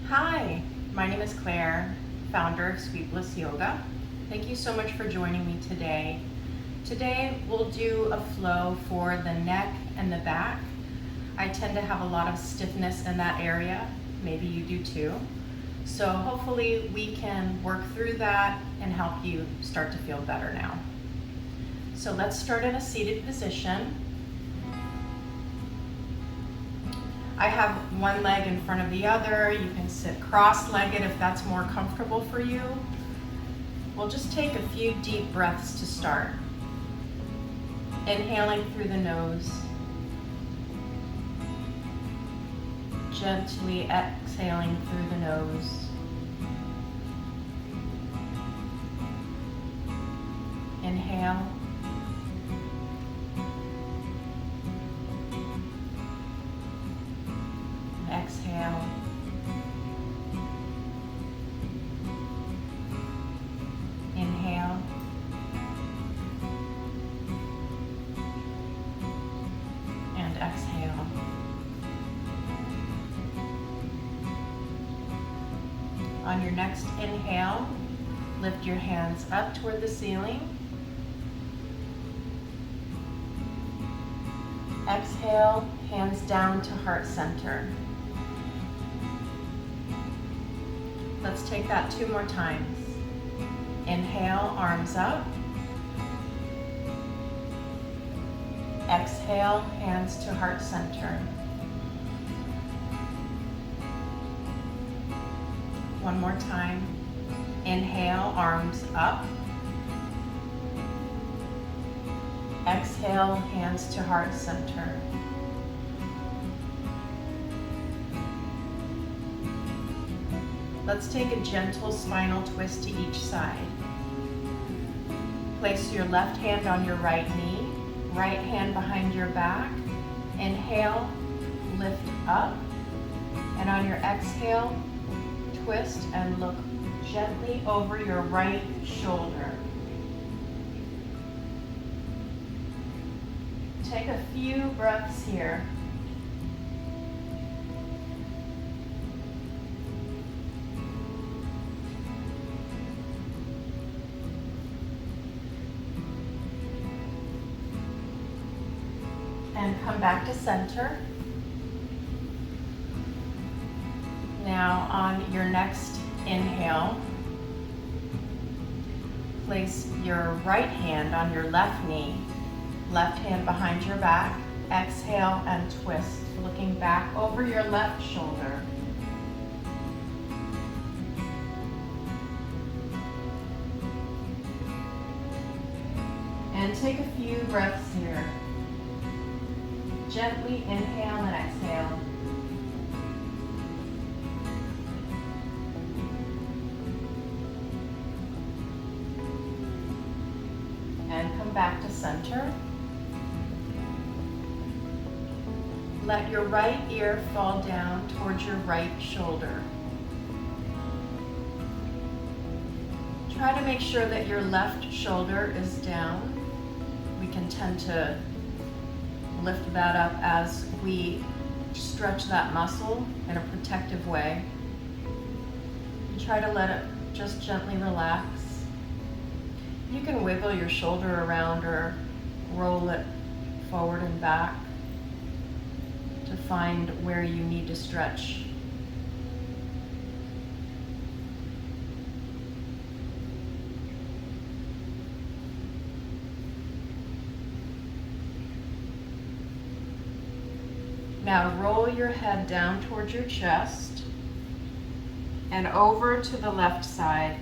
Hi, my name is Claire, founder of Sweet Bliss Yoga. Thank you so much for joining me today. Today we'll do a flow for the neck and the back. I tend to have a lot of stiffness in that area. Maybe you do too. So hopefully we can work through that and help you start to feel better now. So let's start in a seated position. I have one leg in front of the other. You can sit cross-legged if that's more comfortable for you. We'll just take a few deep breaths to start. Inhaling through the nose. Gently exhaling through the nose. Inhale. Exhale. Inhale. And exhale. On your next inhale, lift your hands up toward the ceiling. Exhale, hands down to heart center. Let's take that 2 more times. Inhale, arms up. Exhale, hands to heart center. One more time. Inhale, arms up. Exhale, hands to heart center. Let's take a gentle spinal twist to each side. Place your left hand on your right knee, right hand behind your back. Inhale, lift up, and on your exhale, twist and look gently over your right shoulder. Take a few breaths here. And come back to center. Now on your next inhale, place your right hand on your left knee, left hand behind your back. Exhale and twist, looking back over your left shoulder. And take a few breaths here. Gently inhale and exhale. And come back to center. Let your right ear fall down towards your right shoulder. Try to make sure that your left shoulder is down. We can tend to lift that up as we stretch that muscle in a protective way. And try to let it just gently relax. You can wiggle your shoulder around or roll it forward and back to find where you need to stretch. Now roll your head down towards your chest and over to the left side.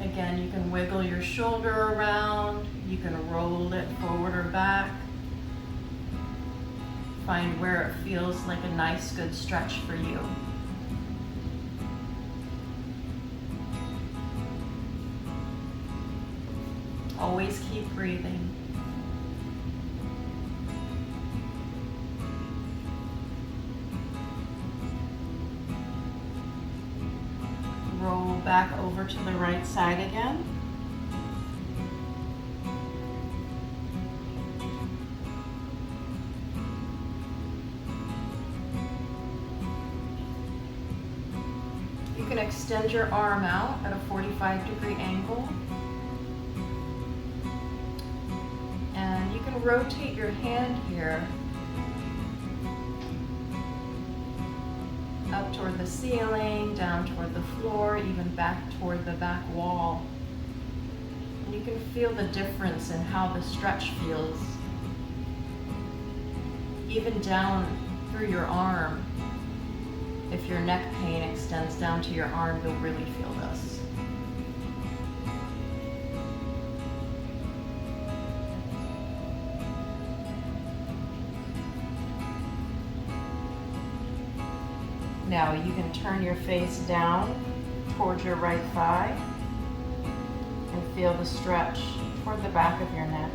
Again, you can wiggle your shoulder around, you can roll it forward or back. Find where it feels like a nice, good stretch for you. Always keep breathing. Roll back over to the right side again. can extend your arm out at a 45-degree angle. And you can rotate your hand here up toward the ceiling, down toward the floor, even back toward the back wall. And you can feel the difference in how the stretch feels. Even down through your arm. If your neck pain extends down to your arm, you'll really feel this. Now you can turn your face down towards your right thigh and feel the stretch toward the back of your neck.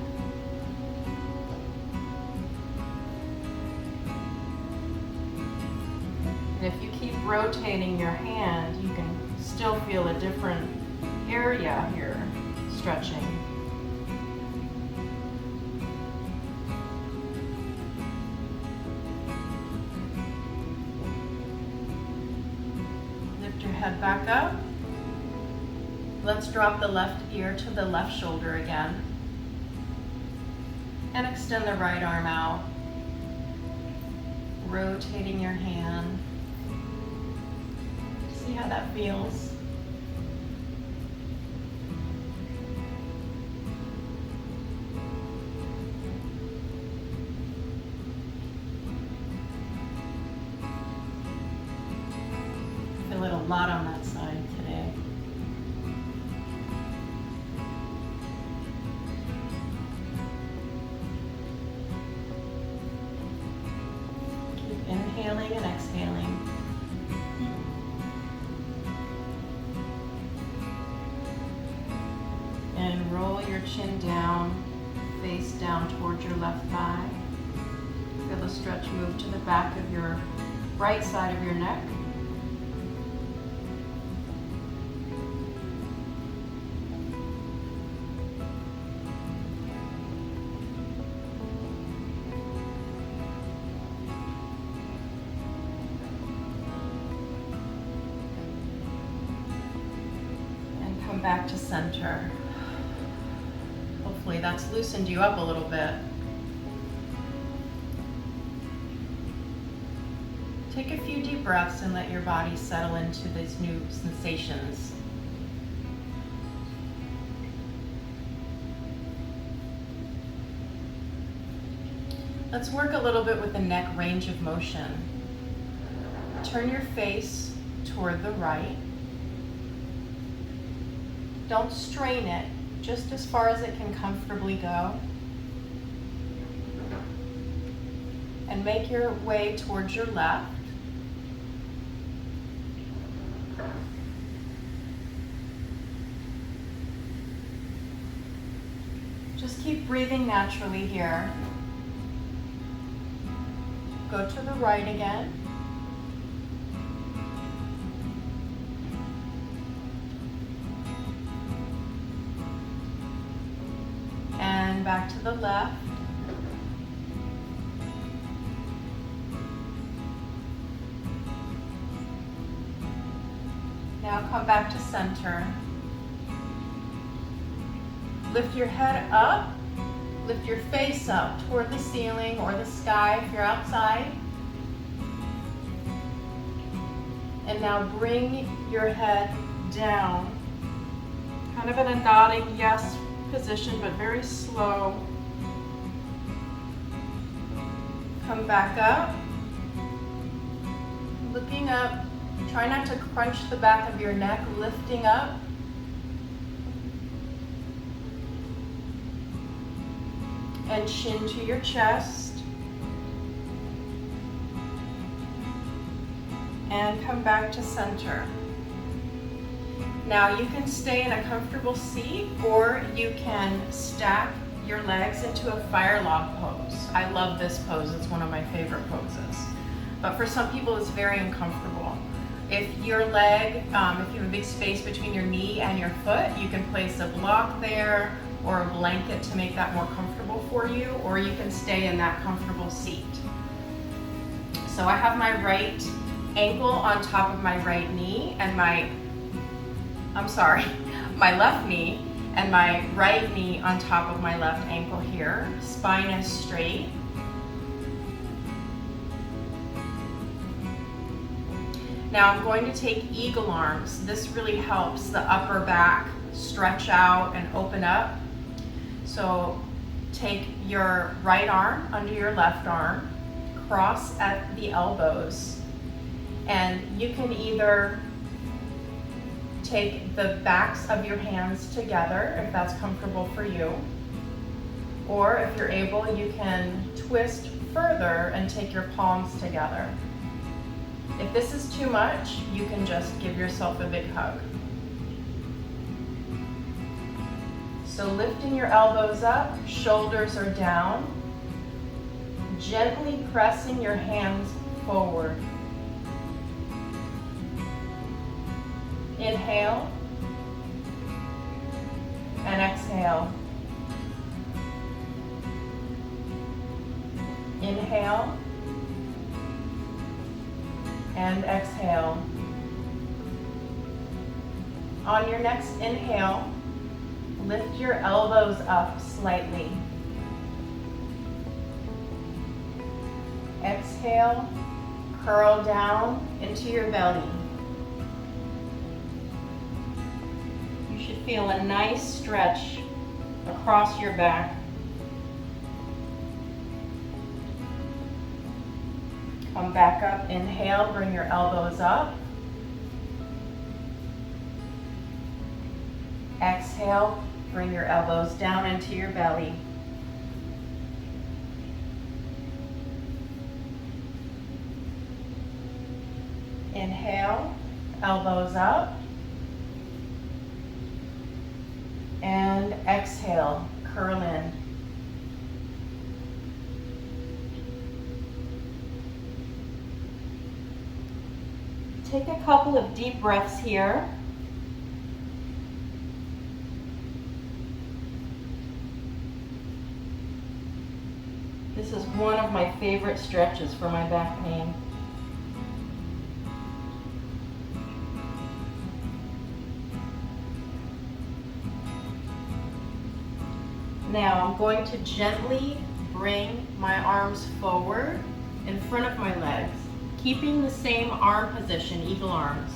And if you keep rotating your hand, you can still feel a different area here stretching. Lift your head back up. Let's drop the left ear to the left shoulder again. And extend the right arm out. Rotating your hand. See how that feels. Feel it a lot on that side today. Keep inhaling and exhaling. And roll your chin down, face down towards your left thigh. Feel the stretch move to the back of your right side of your neck. And come back to center. Hopefully that's loosened you up a little bit. Take a few deep breaths and let your body settle into these new sensations. Let's work a little bit with the neck range of motion. Turn your face toward the right. Don't strain it. Just as far as it can comfortably go. And make your way towards your left. Just keep breathing naturally here. Go to the right again. And back to the left. Now come back to center. Lift your head up. Lift your face up toward the ceiling or the sky if you're outside. And now bring your head down. Kind of in a nodding yes position, but very slow. Come back up. Looking up. Try not to crunch the back of your neck, lifting up. And chin to your chest. And come back to center. Now you can stay in a comfortable seat or you can stack your legs into a fire log pose. I love this pose, it's one of my favorite poses. But for some people it's very uncomfortable. If your leg, if you have a big space between your knee and your foot, you can place a block there or a blanket to make that more comfortable for you, or you can stay in that comfortable seat. So I have my right ankle on top of my right knee and my left knee and my right knee on top of my left ankle here. Spine is straight. Now I'm going to take eagle arms. This really helps the upper back stretch out and open up. So take your right arm under your left arm, cross at the elbows, and you can either take the backs of your hands together if that's comfortable for you, or if you're able, you can twist further and take your palms together. If this is too much, you can just give yourself a big hug. So lifting your elbows up, shoulders are down, gently pressing your hands forward. Inhale and exhale. Inhale and exhale. On your next inhale, lift your elbows up slightly. Exhale, curl down into your belly. You should feel a nice stretch across your back. Come back up, inhale, bring your elbows up. Exhale, bring your elbows down into your belly. Inhale, elbows up. And exhale, curl in. Take a couple of deep breaths here. This is one of my favorite stretches for my back pain. Now I'm going to gently bring my arms forward in front of my legs, keeping the same arm position, eagle arms.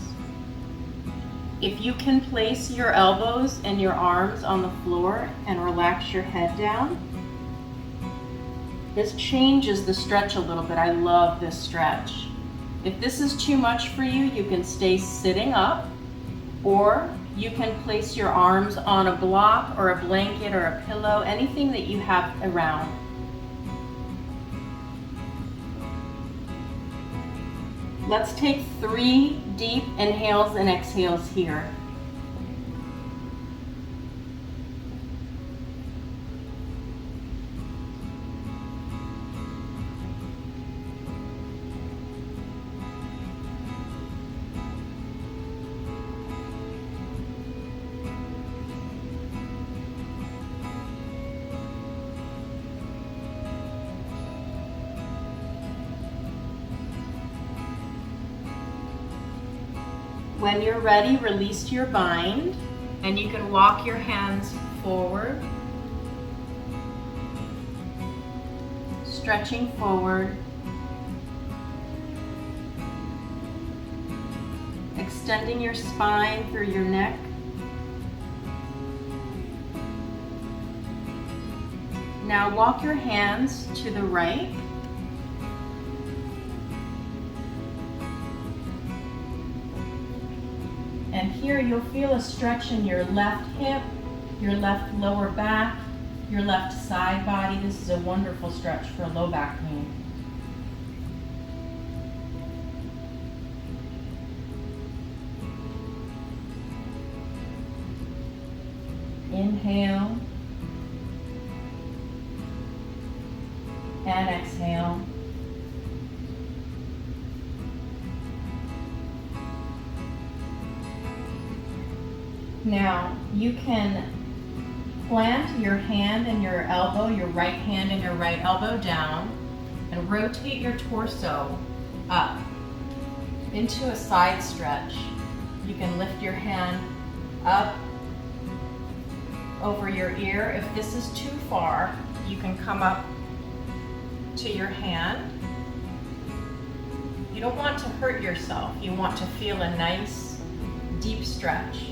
If you can place your elbows and your arms on the floor and relax your head down, this changes the stretch a little bit. I love this stretch. If this is too much for you, you can stay sitting up, or you can place your arms on a block or a blanket or a pillow, anything that you have around. Let's take 3 deep inhales and exhales here. When you're ready, release your bind, and you can walk your hands forward, stretching forward, extending your spine through your neck. Now walk your hands to the right. And here you'll feel a stretch in your left hip, your left lower back, your left side body. This is a wonderful stretch for low back pain. Inhale and exhale. Now, you can plant your hand and your elbow, your right hand and your right elbow down, and rotate your torso up. into a side stretch. You can lift your hand up over your ear. If this is too far, you can come up to your hand. You don't want to hurt yourself. You want to feel a nice, deep stretch.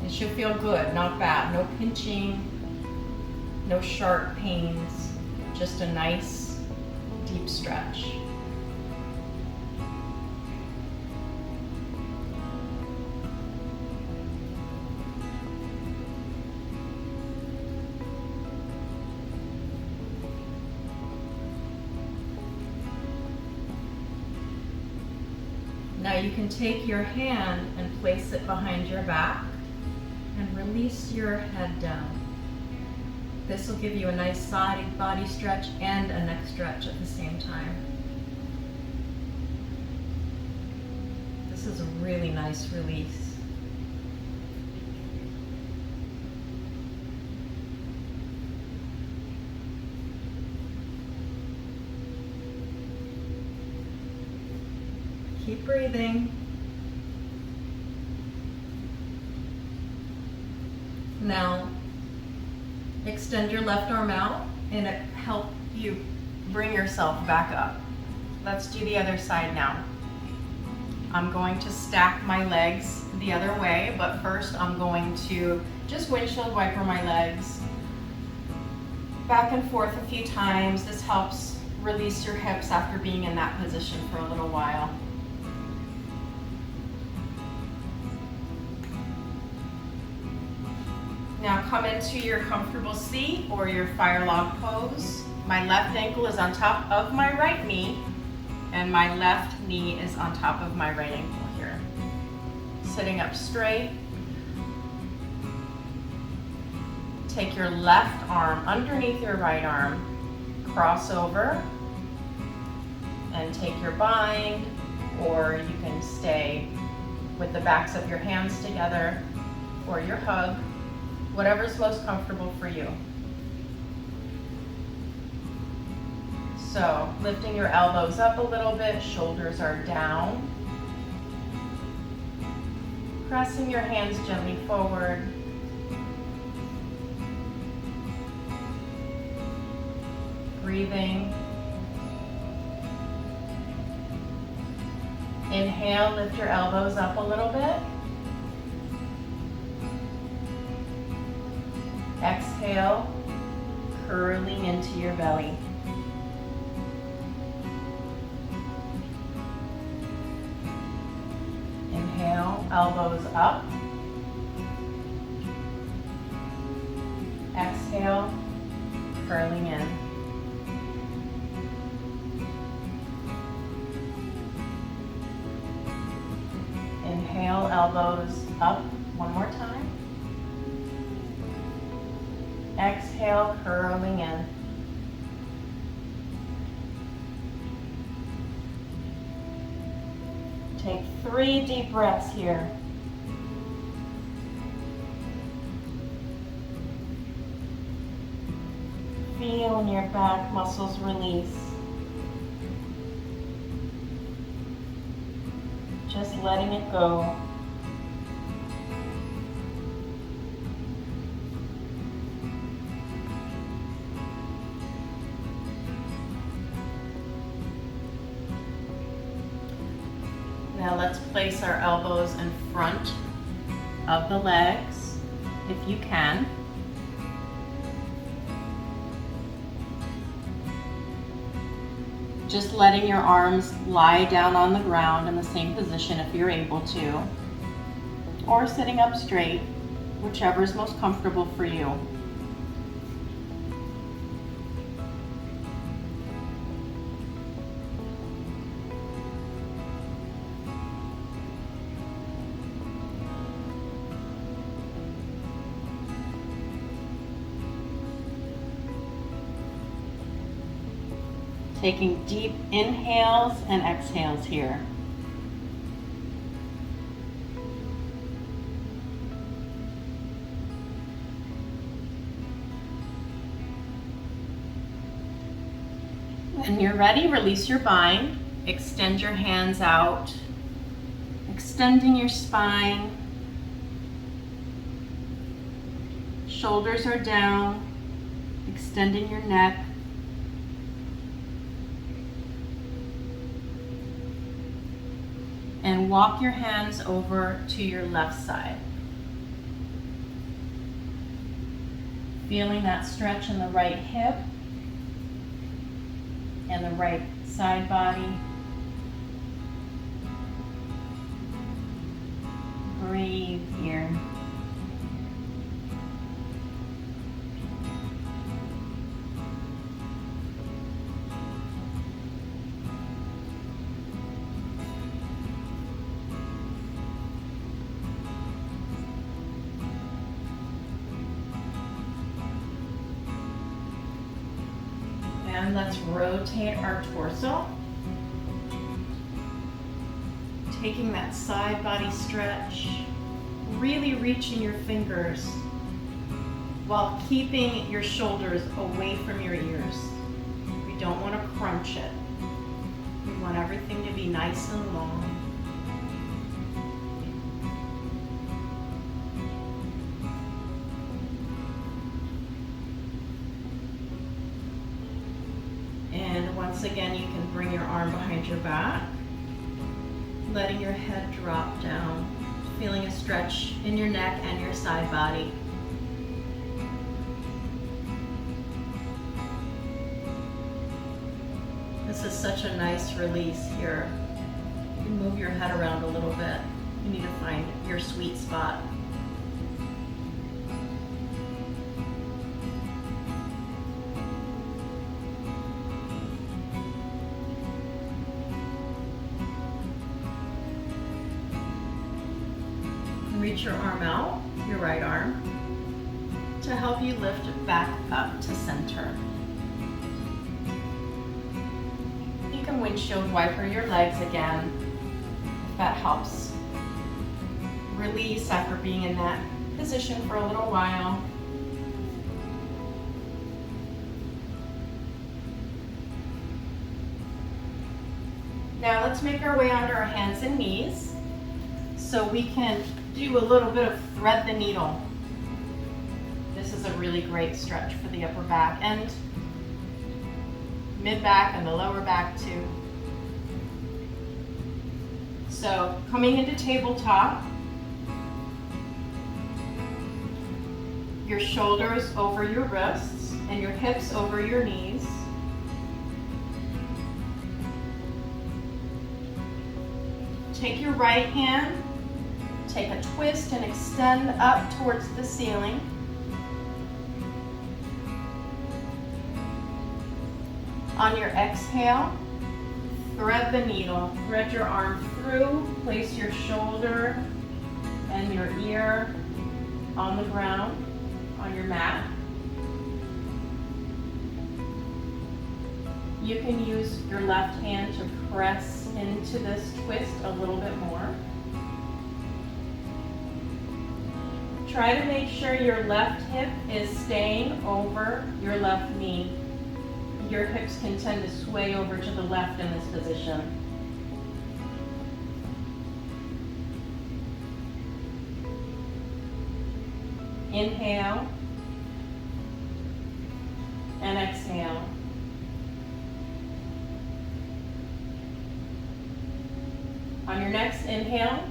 It should feel good, not bad. No pinching, no sharp pains, just a nice, deep stretch. Now you can take your hand and place it behind your back and release your head down. This will give you a nice side body stretch and a neck stretch at the same time. This is a really nice release. Keep breathing. Now, extend your left arm out and it help you bring yourself back up. Let's do the other side now. I'm going to stack my legs the other way, but first I'm going to just windshield wiper my legs back and forth a few times. This helps release your hips after being in that position for a little while. Now come into your comfortable seat or your fire log pose. My left ankle is on top of my right knee and my left knee is on top of my right ankle here. Sitting up straight. Take your left arm underneath your right arm, cross over and take your bind, or you can stay with the backs of your hands together or your hug. Whatever's most comfortable for you. So, lifting your elbows up a little bit, shoulders are down. Pressing your hands gently forward. Breathing. Inhale, lift your elbows up a little bit. Exhale, curling into your belly. Inhale, elbows up. Exhale, curling in. Inhale, elbows up one more time. Exhale, curling in. Take 3 deep breaths here. Feel your back muscles release. Just letting it go. Now let's place our elbows in front of the legs, if you can. Just letting your arms lie down on the ground in the same position if you're able to, or sitting up straight, whichever is most comfortable for you. Taking deep inhales and exhales here. When you're ready, release your bind. Extend your hands out, extending your spine. Shoulders are down, extending your neck. And walk your hands over to your left side. Feeling that stretch in the right hip and the right side body. Breathe here. And let's rotate our torso. Taking that side body stretch, really reaching your fingers while keeping your shoulders away from your ears. We don't want to crunch it. We want everything to be nice and long. And once again, you can bring your arm behind your back, letting your head drop down, feeling a stretch in your neck and your side body. This is such a nice release here. You can move your head around a little bit. You need to find your sweet spot. Reach your arm out, your right arm, to help you lift it back up to center. You can windshield wiper your legs again, if that helps. Release after being in that position for a little while. Now let's make our way onto our hands and knees so we can do a little bit of thread the needle. This is a really great stretch for the upper back and mid back and the lower back too. So coming into tabletop, your shoulders over your wrists and your hips over your knees. Take your right hand, take a twist and extend up towards the ceiling. On your exhale, thread the needle. Thread your arm through, place your shoulder and your ear on the ground, on your mat. You can use your left hand to press into this twist a little bit more. Try to make sure your left hip is staying over your left knee. Your hips can tend to sway over to the left in this position. Inhale and exhale. On your next inhale,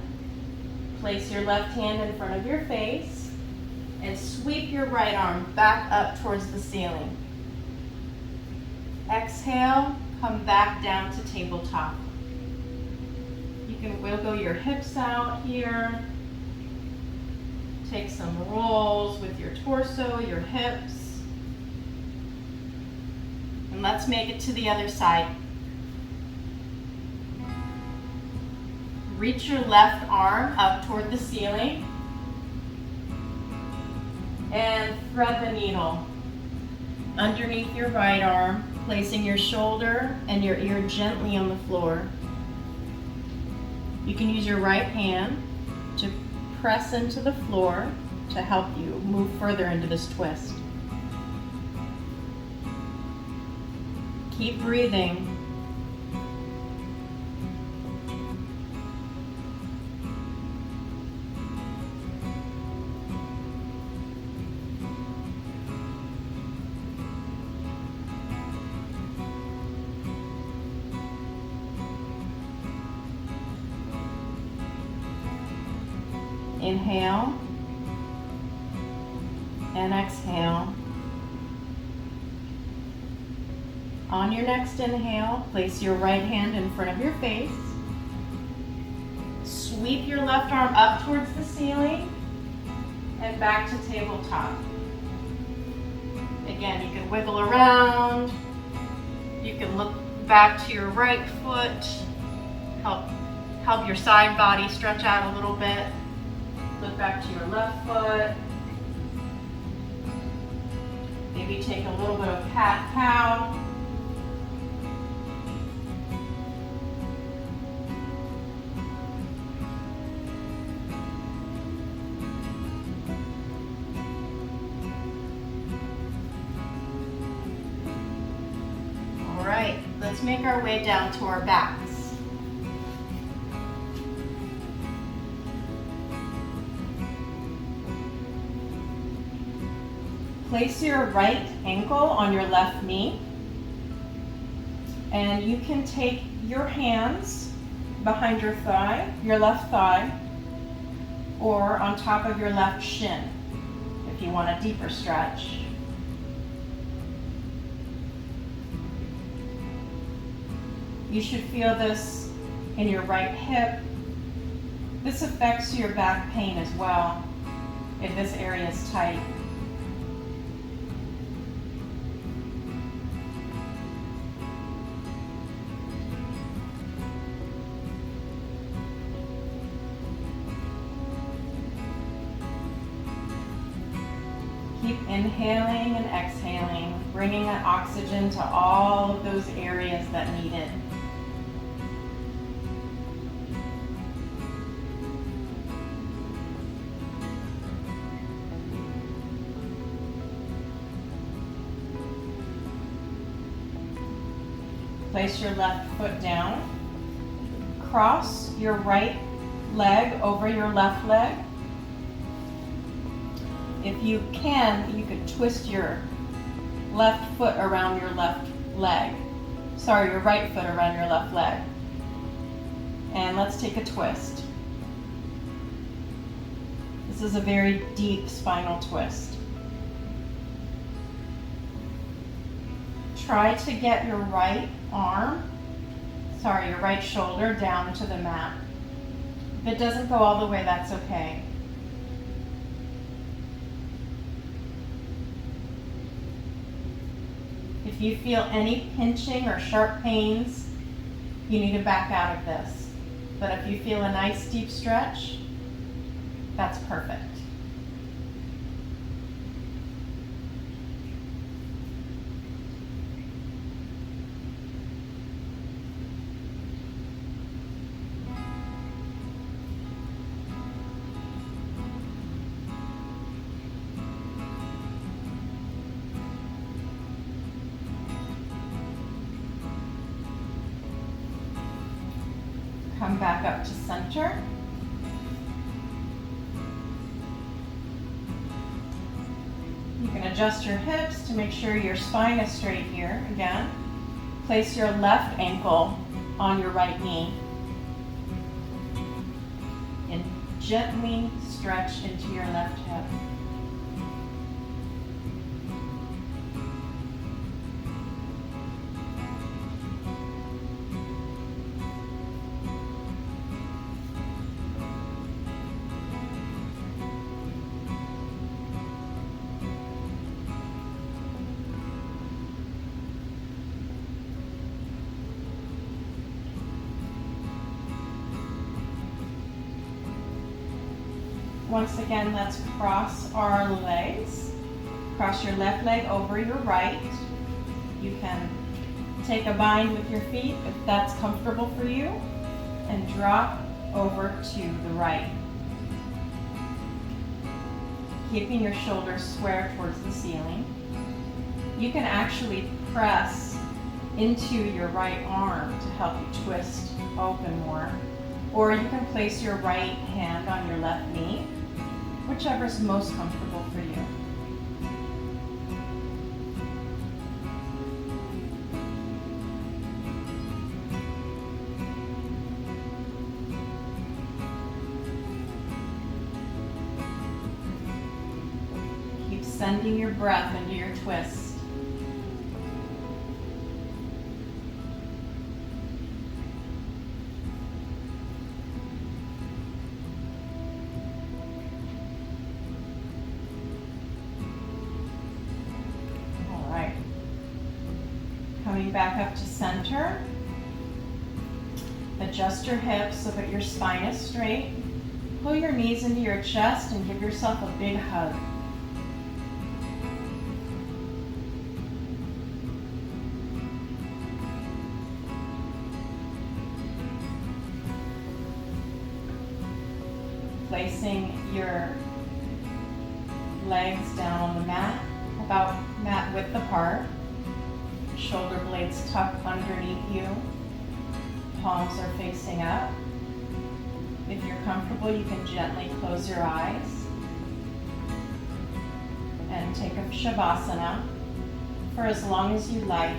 place your left hand in front of your face and sweep your right arm back up towards the ceiling. Exhale, come back down to tabletop. You can wiggle your hips out here. Take some rolls with your torso, your hips. And let's make it to the other side. Reach your left arm up toward the ceiling and thread the needle underneath your right arm, placing your shoulder and your ear gently on the floor. You can use your right hand to press into the floor to help you move further into this twist. Keep breathing. Inhale and exhale. On your next inhale, place your right hand in front of your face. Sweep your left arm up towards the ceiling and back to tabletop. Again, you can wiggle around. You can look back to your right foot. Help your side body stretch out a little bit. Look back to your left foot. Maybe take a little bit of cat-cow. All right, let's make our way down to our backs. Place your right ankle on your left knee, and you can take your hands behind your thigh, your left thigh, or on top of your left shin if you want a deeper stretch. You should feel this in your right hip. This affects your back pain as well if this area is tight. Keep inhaling and exhaling, bringing that oxygen to all of those areas that need it. Place your left foot down. Cross your right leg over your left leg. If you can, you could twist your left foot around your left leg. Sorry, your right foot around your left leg. And let's take a twist. This is a very deep spinal twist. Try to get your right your right shoulder down to the mat. If it doesn't go all the way, that's okay. If you feel any pinching or sharp pains, you need to back out of this. But if you feel a nice deep stretch, that's perfect. Come back up to center. You can adjust your hips to make sure your spine is straight here. Again, place your left ankle on your right knee and gently stretch into your left hip. Once again, let's cross our legs. Cross your left leg over your right. You can take a bind with your feet if that's comfortable for you, and drop over to the right. Keeping your shoulders square towards the ceiling. You can actually press into your right arm to help you twist open more. Or you can place your right hand on your left knee, whichever is most comfortable for you. sending your breath into your twist. All right. Coming back up to center. Adjust your hips so that your spine is straight. Pull your knees into your chest and give yourself a big hug. Placing your legs down on the mat, about mat width apart. Shoulder blades tucked underneath you. Palms are facing up. If you're comfortable, you can gently close your eyes and take a Shavasana for as long as you like.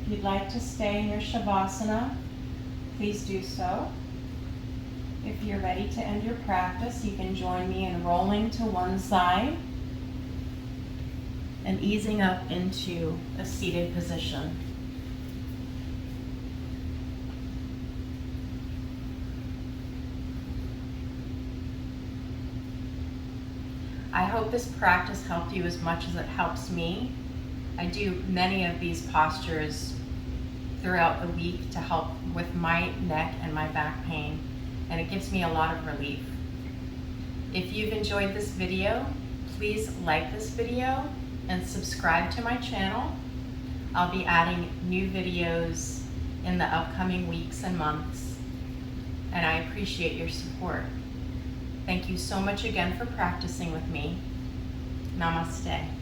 If you'd like to stay in your Shavasana, please do so. If you're ready to end your practice, you can join me in rolling to one side and easing up into a seated position. I hope this practice helped you as much as it helps me. I do many of these postures throughout the week to help with my neck and my back pain, and it gives me a lot of relief. If you've enjoyed this video, please like this video and subscribe to my channel. I'll be adding new videos in the upcoming weeks and months, and I appreciate your support. Thank you so much again for practicing with me. Namaste.